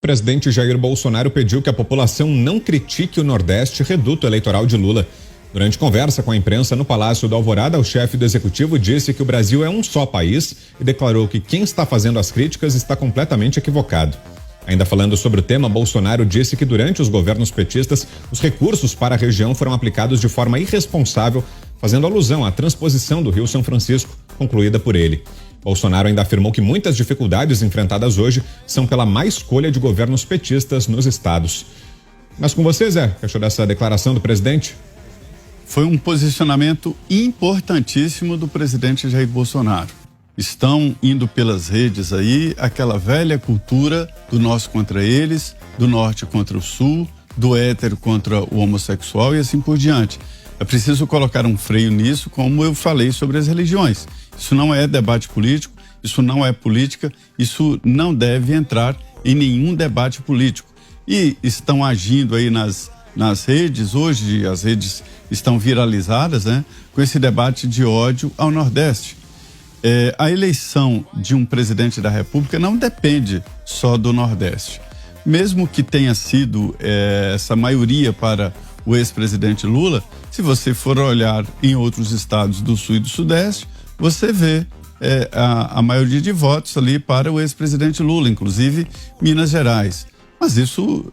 presidente Jair Bolsonaro pediu que a população não critique o Nordeste, reduto eleitoral de Lula. Durante conversa com a imprensa no Palácio da Alvorada, o chefe do executivo disse que o Brasil é um só país e declarou que quem está fazendo as críticas está completamente equivocado. Ainda falando sobre o tema, Bolsonaro disse que durante os governos petistas, os recursos para a região foram aplicados de forma irresponsável, fazendo alusão à transposição do Rio São Francisco, concluída por ele. Bolsonaro ainda afirmou que muitas dificuldades enfrentadas hoje são pela má escolha de governos petistas nos estados. Mas com você, Zé, o que achou dessa declaração do presidente? Foi um posicionamento importantíssimo do presidente Jair Bolsonaro. Estão indo pelas redes aí aquela velha cultura do nós contra eles, do norte contra o sul, do hétero contra o homossexual e assim por diante. É preciso colocar um freio nisso, como eu falei sobre as religiões. Isso não é debate político, isso não é política, isso não deve entrar em nenhum debate político. E estão agindo aí nas redes, hoje as redes estão viralizadas, né, com esse debate de ódio ao Nordeste. A eleição de um presidente da República não depende só do Nordeste. Mesmo que tenha sido essa maioria para o ex-presidente Lula, se você for olhar em outros estados do Sul e do Sudeste, você vê a maioria de votos ali para o ex-presidente Lula, inclusive Minas Gerais. Mas isso,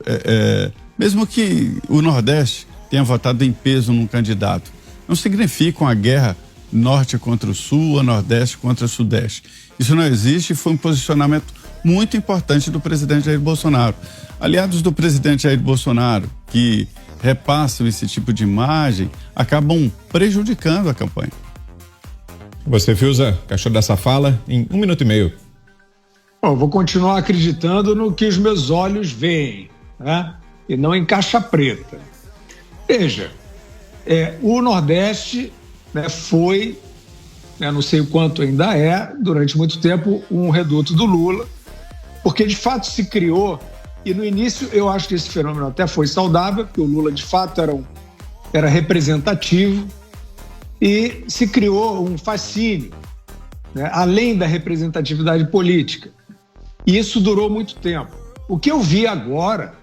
mesmo que o Nordeste tenha votado em peso num candidato, não significa uma guerra norte contra o sul, a nordeste contra o sudeste. Isso não existe e foi um posicionamento muito importante do presidente Jair Bolsonaro. Aliados do presidente Jair Bolsonaro que repassam esse tipo de imagem acabam prejudicando a campanha. Você, Fiuza, o que achou dessa fala em 1 minuto e meio? Bom, vou continuar acreditando no que os meus olhos veem, né? E não em caixa preta. Veja, o Nordeste, né, foi, não sei o quanto ainda é, durante muito tempo, um reduto do Lula, porque de fato se criou, e no início eu acho que esse fenômeno até foi saudável, porque o Lula de fato era representativo, e se criou um fascínio, né, além da representatividade política. E isso durou muito tempo. O que eu vi agora,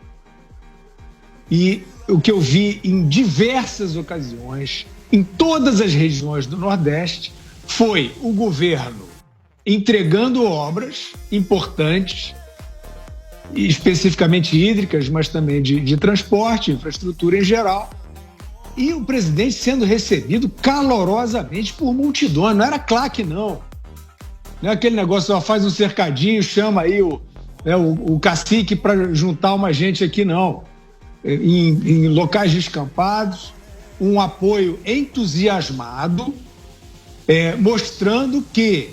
e o que eu vi em diversas ocasiões, em todas as regiões do Nordeste, foi o governo entregando obras importantes, especificamente hídricas, mas também de transporte, infraestrutura em geral, e o presidente sendo recebido calorosamente por multidões. Não era claque, não. Não é aquele negócio, só faz um cercadinho, chama aí o cacique para juntar uma gente aqui, não. Em locais descampados, um apoio entusiasmado, mostrando que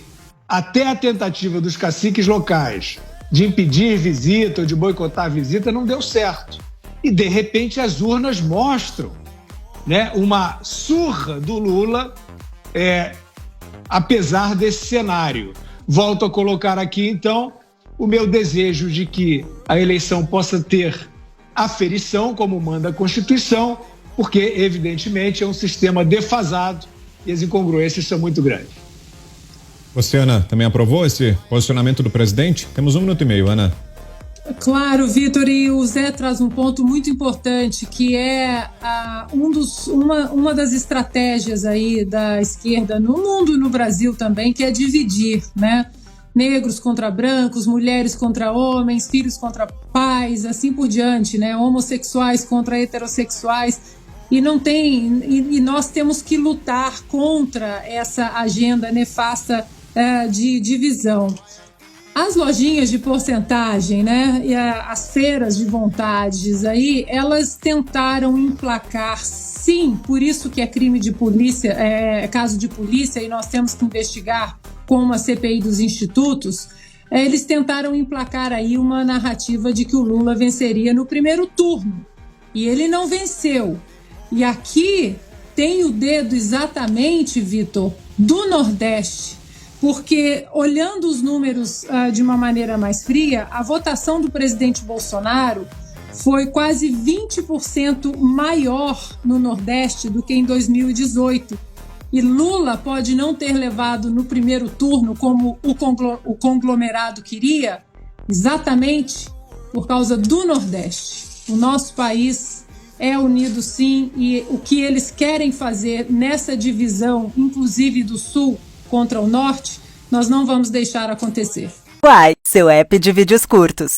até a tentativa dos caciques locais de impedir visita ou de boicotar a visita não deu certo. E, de repente, as urnas mostram, né, uma surra do Lula, apesar desse cenário. Volto a colocar aqui, então, o meu desejo de que a eleição possa ter aferição, como manda a Constituição, porque, evidentemente, é um sistema defasado e as incongruências são muito grandes. Você, Ana, também aprovou esse posicionamento do presidente? Temos 1 minuto e meio, Ana. Claro, Vitor, e o Zé traz um ponto muito importante, que é uma das estratégias aí da esquerda no mundo e no Brasil também, que é dividir, né? Negros contra brancos, mulheres contra homens, filhos contra pais, assim por diante, né? Homossexuais contra heterossexuais. E nós temos que lutar contra essa agenda nefasta de divisão. As lojinhas de porcentagem, né, e as feiras de vontades aí, elas tentaram emplacar, sim, por isso que é crime de polícia, é caso de polícia, e nós temos que investigar com uma CPI dos institutos. Eles tentaram emplacar aí uma narrativa de que o Lula venceria no primeiro turno, e ele não venceu. E aqui tem o dedo exatamente, Vitor, do Nordeste, porque olhando os números de uma maneira mais fria, a votação do presidente Bolsonaro foi quase 20% maior no Nordeste do que em 2018. E Lula pode não ter levado no primeiro turno como o conglomerado queria, exatamente por causa do Nordeste. O nosso país é unido sim, e o que eles querem fazer nessa divisão, inclusive do Sul contra o Norte, nós não vamos deixar acontecer. Uai, seu app de vídeos curtos.